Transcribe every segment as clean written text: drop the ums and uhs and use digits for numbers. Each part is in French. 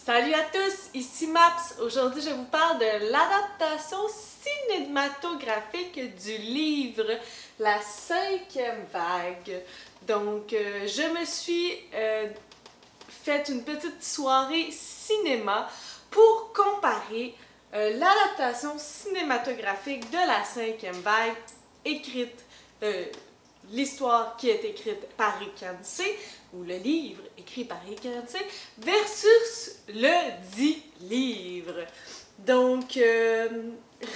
Salut à tous, ici Maps. Aujourd'hui, je vous parle de l'adaptation cinématographique du livre La cinquième vague. Donc, je me suis fait une petite soirée cinéma pour comparer l'adaptation cinématographique de La cinquième vague écrite l'histoire qui est écrite par Rick Yancey, ou le livre écrit par Rick Yancey, versus le dit livre. Donc,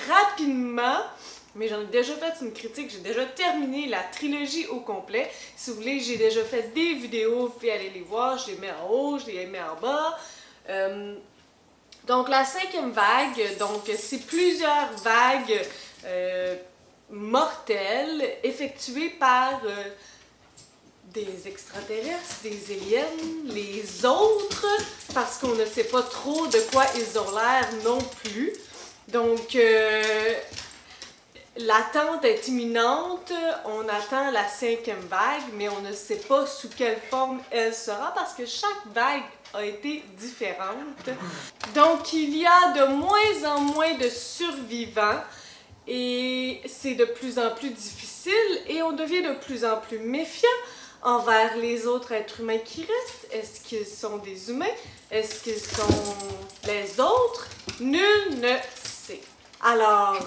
rapidement, mais j'en ai déjà fait une critique, j'ai déjà terminé la trilogie au complet. Si vous voulez, j'ai déjà fait des vidéos, vous pouvez aller les voir, je les mets en haut, je les mets en bas. Donc, la cinquième vague, donc c'est plusieurs vagues mortelles effectuées par des extraterrestres, des aliens, les autres, parce qu'on ne sait pas trop de quoi ils ont l'air non plus. Donc, l'attente est imminente, on attend la cinquième vague, mais on ne sait pas sous quelle forme elle sera parce que chaque vague a été différente. Donc, il y a de moins en moins de survivants. Et c'est de plus en plus difficile et on devient de plus en plus méfiant envers les autres êtres humains qui restent. Est-ce qu'ils sont des humains? Est-ce qu'ils sont les autres? Nul ne sait. Alors,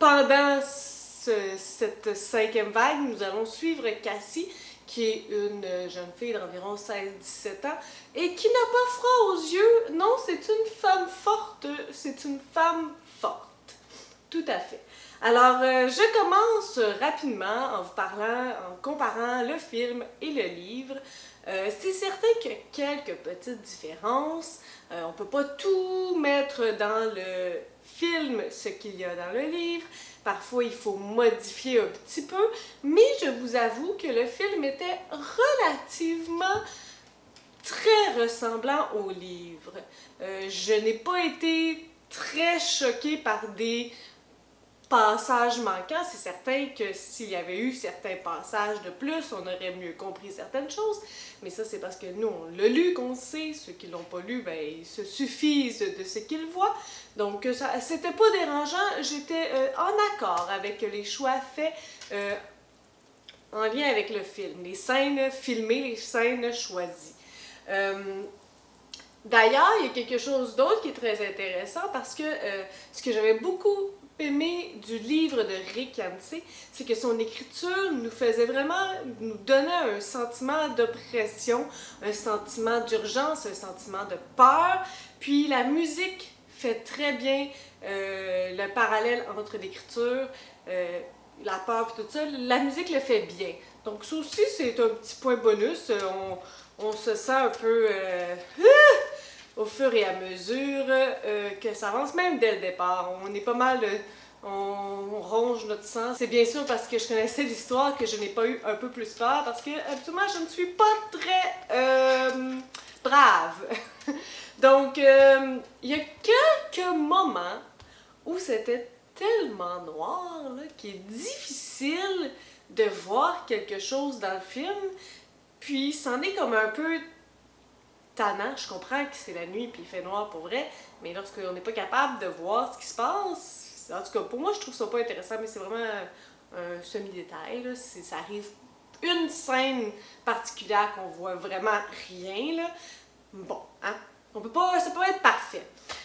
pendant cette cinquième vague, nous allons suivre Cassie, qui est une jeune fille d'environ 16-17 ans et qui n'a pas froid aux yeux. Non, c'est une femme forte. C'est une femme forte. Tout à fait. Alors, je commence rapidement en vous parlant, en comparant le film et le livre. C'est certain qu'il y a quelques petites différences. On ne peut pas tout mettre dans le film ce qu'il y a dans le livre. Parfois, il faut modifier un petit peu. Mais je vous avoue que le film était relativement très ressemblant au livre. Je n'ai pas été très choquée par des passages manquants. C'est certain que s'il y avait eu certains passages de plus, on aurait mieux compris certaines choses. Mais ça, c'est parce que nous, on l'a lu, qu'on sait. Ceux qui ne l'ont pas lu, ben, ils se suffisent de ce qu'ils voient. Donc, ça, c'était pas dérangeant. J'étais en accord avec les choix faits en lien avec le film. Les scènes filmées, les scènes choisies. D'ailleurs, il y a quelque chose d'autre qui est très intéressant parce que ce que j'avais beaucoup aimé du livre de Rick Yancey, c'est que son écriture nous faisait vraiment, nous donnait un sentiment d'oppression, un sentiment d'urgence, un sentiment de peur, puis la musique fait très bien le parallèle entre l'écriture, la peur et tout ça, la musique le fait bien. Donc ça aussi, c'est un petit point bonus, on se sent un peu au fur et à mesure que ça avance, même dès le départ. On est pas mal, on ronge notre sang. C'est bien sûr parce que je connaissais l'histoire que je n'ai pas eu un peu plus peur, parce que habituellement je ne suis pas très brave. Donc, il y a quelques moments où c'était tellement noir là, qu'il est difficile de voir quelque chose dans le film, puis c'en est comme un peu tannant. Je comprends que c'est la nuit puis il fait noir pour vrai, mais lorsqu'on n'est pas capable de voir ce qui se passe, en tout cas pour moi je trouve ça pas intéressant, mais c'est vraiment un semi-détail, là. Ça arrive une scène particulière qu'on voit vraiment rien, là. Bon, hein? On peut pas, ça peut pas être parfait.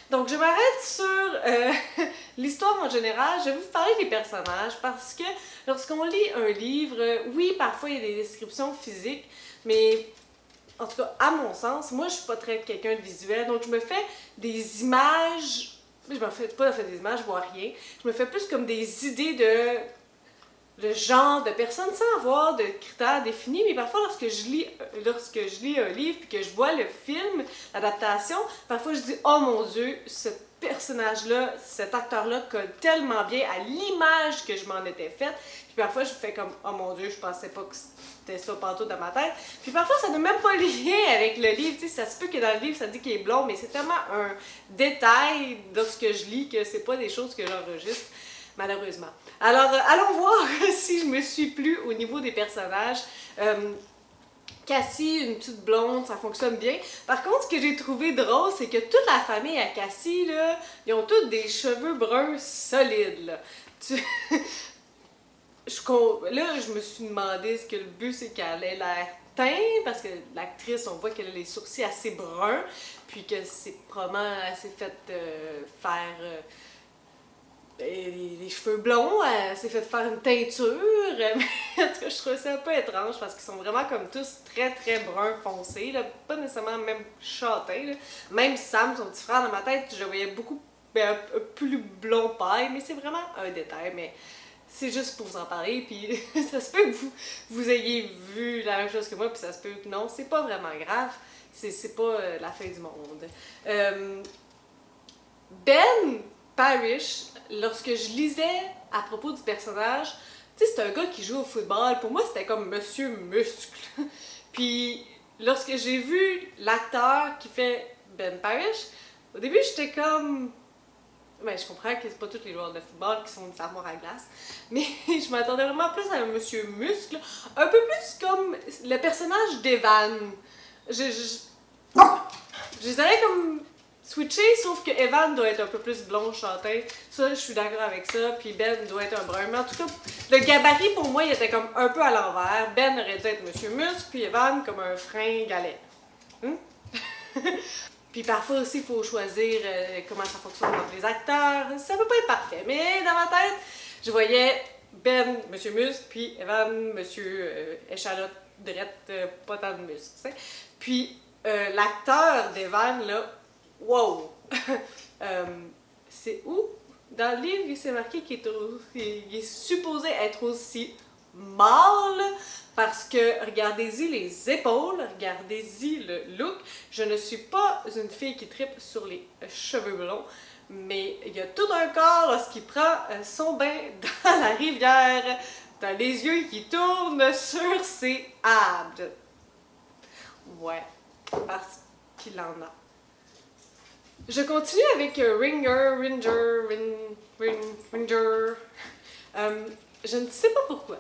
Donc je m'arrête sur l'histoire en général. Je vais vous parler des personnages parce que lorsqu'on lit un livre, oui, parfois il y a des descriptions physiques, mais en tout cas, à mon sens, moi je suis pas très quelqu'un de visuel, donc je me fais des images, je me fais pas des images, je vois rien, je me fais plus comme des idées de le genre de personne sans avoir de critères définis, mais parfois lorsque je lis un livre et que je vois le film, l'adaptation, parfois je dis « Oh mon Dieu, ce personnage-là, cet acteur-là colle tellement bien à l'image que je m'en étais faite. » Puis parfois je fais comme « Oh mon Dieu, je pensais pas que c'était ça partout dans ma tête. » Puis parfois ça n'a même pas lien avec le livre, tu sais, ça se peut que dans le livre ça dit qu'il est blond, mais c'est tellement un détail lorsque je lis que c'est pas des choses que j'enregistre. Malheureusement. Alors, allons voir si je me suis plu au niveau des personnages. Cassie, une petite blonde, ça fonctionne bien. Par contre, ce que j'ai trouvé drôle, c'est que toute la famille à Cassie, là, ils ont tous des cheveux bruns solides, là. Là, je me suis demandé ce que le but, c'est qu'elle ait l'air teint, parce que l'actrice, on voit qu'elle a les sourcils assez bruns, puis que c'est probablement, elle s'est fait faire les cheveux blonds, elle s'est fait faire une teinture, mais en tout cas, je trouve ça un peu étrange, parce qu'ils sont vraiment comme tous très très bruns foncés, là, pas nécessairement même châtains, là. Même Sam, son petit frère, dans ma tête, je le voyais beaucoup un plus blond paille, mais c'est vraiment un détail, mais c'est juste pour vous en parler, puis ça se peut que vous ayez vu la même chose que moi, puis ça se peut que non, c'est pas vraiment grave, c'est pas la fin du monde. Ben Parrish, lorsque je lisais à propos du personnage, tu sais, c'est un gars qui joue au football, pour moi c'était comme Monsieur Muscle. Puis lorsque j'ai vu l'acteur qui fait Ben Parrish, au début j'étais comme... Ben, je comprends que c'est pas tous les joueurs de football qui sont des armoires à glace, mais je m'attendais vraiment plus à un Monsieur Muscle, un peu plus comme le personnage d'Evan. Je les aurais comme switché, sauf que Evan doit être un peu plus blond châtain. Ça, je suis d'accord avec ça, puis Ben doit être un brun. Mais en tout cas, le gabarit pour moi, il était comme un peu à l'envers. Ben aurait dû être Monsieur Muscle, puis Evan comme un frein galet. Puis parfois aussi, il faut choisir comment ça fonctionne entre les acteurs. Ça peut pas être parfait, mais dans ma tête, je voyais Ben, Monsieur Muscle, puis Evan, Monsieur Échalote, drette, pas tant de muscles, tu sais. Puis l'acteur d'Evan, là, wow! C'est où? Dans le livre, il s'est marqué qu'il est supposé être aussi mâle, parce que regardez-y les épaules, regardez-y le look. Je ne suis pas une fille qui tripe sur les cheveux blonds, mais il y a tout un corps lorsqu'il prend son bain dans la rivière, dans les yeux qui tournent sur ses abs. Ouais, parce qu'il en a. Je continue avec Ringer. Je ne sais pas pourquoi,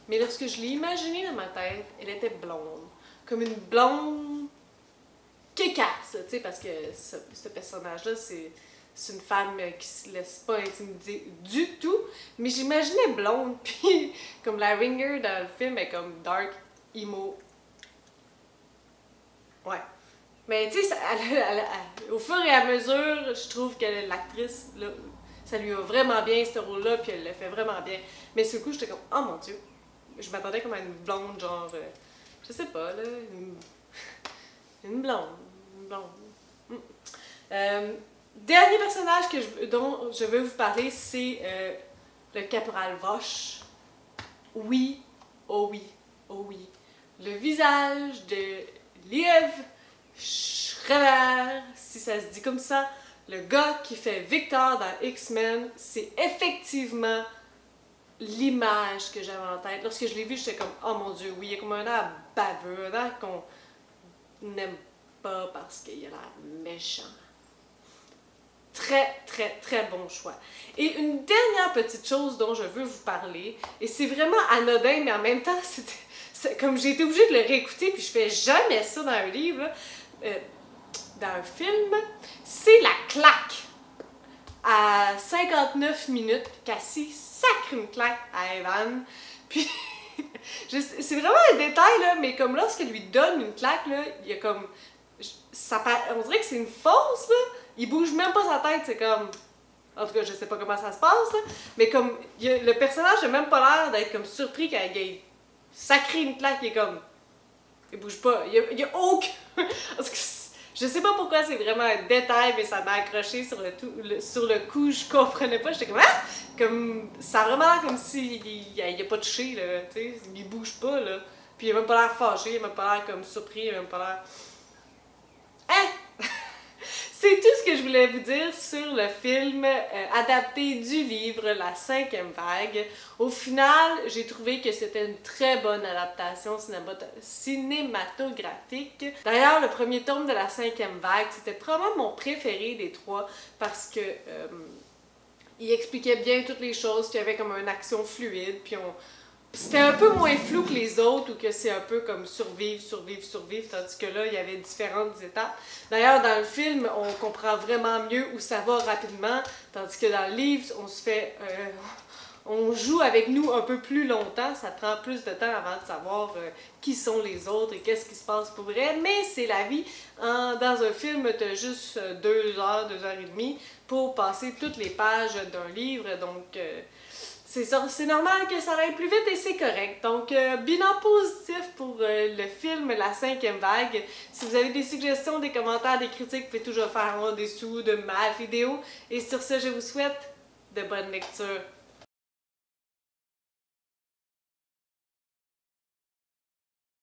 mais lorsque je l'ai imaginée dans ma tête, elle était blonde. Comme une blonde kékasse, tu sais, parce que ce personnage-là, c'est une femme qui se laisse pas intimider du tout. Mais j'imaginais blonde, puis comme la Ringer dans le film est comme dark, emo. Ouais. Mais tu sais, au fur et à mesure, je trouve que l'actrice, ça lui va vraiment bien ce rôle-là, puis elle le fait vraiment bien. Mais sur le coup, j'étais comme, oh mon Dieu, je m'attendais comme à une blonde, genre, je sais pas, là, une blonde. Dernier personnage dont je veux vous parler, c'est le caporal Vosch. Oui, oh oui, oh oui. Le visage de Liev Schreiber, si ça se dit comme ça, le gars qui fait Victor dans X-Men, c'est effectivement l'image que j'avais en tête. Lorsque je l'ai vu, j'étais comme, oh mon Dieu, oui, il y a comme un air baveux, un air qu'on n'aime pas parce qu'il a l'air méchant. Très, très, très bon choix. Et une dernière petite chose dont je veux vous parler, et c'est vraiment anodin, mais en même temps, comme j'ai été obligée de le réécouter, puis je fais jamais ça dans un livre, là, dans un film, c'est la claque. À 59 minutes, Cassie sacre une claque à Evan, puis c'est vraiment un détail, là, mais comme lorsqu'elle lui donne une claque, là, il y a comme... on dirait que c'est une fausse, là. Il bouge même pas sa tête, c'est comme... En tout cas, je sais pas comment ça se passe, là, mais comme... le personnage n'a même pas l'air d'être comme surpris quand il sacré une claque, il est comme... Il bouge pas. Il y a aucun... Je sais pas pourquoi c'est vraiment un détail, mais ça m'a accroché sur le coup, je comprenais pas. J'étais comme, ah! Comme, ça a vraiment l'air comme s'il a pas touché, là, tu sais, il bouge pas, là. Puis il a même pas l'air fâché, il a même pas l'air comme surpris, il a même pas l'air... Hein? C'est tout ce que je voulais vous dire sur le film adapté du livre La Cinquième Vague. Au final, j'ai trouvé que c'était une très bonne adaptation cinématographique. D'ailleurs, le premier tome de La Cinquième Vague, c'était probablement mon préféré des trois parce que il expliquait bien toutes les choses, puis il y avait comme une action fluide, puis c'était un peu moins flou que les autres, ou que c'est un peu comme survivre, survivre, survivre, tandis que là, il y avait différentes étapes. D'ailleurs, dans le film, on comprend vraiment mieux où ça va rapidement, tandis que dans le livre, on joue avec nous un peu plus longtemps, ça prend plus de temps avant de savoir qui sont les autres et qu'est-ce qui se passe pour vrai, mais c'est la vie. Dans un film, tu as juste 2 heures, 2 heures et demie pour passer toutes les pages d'un livre, donc c'est normal que ça aille plus vite et c'est correct. Donc, bilan positif pour le film La cinquième vague. Si vous avez des suggestions, des commentaires, des critiques, vous pouvez toujours faire en dessous de ma vidéo. Et sur ce, je vous souhaite de bonnes lectures.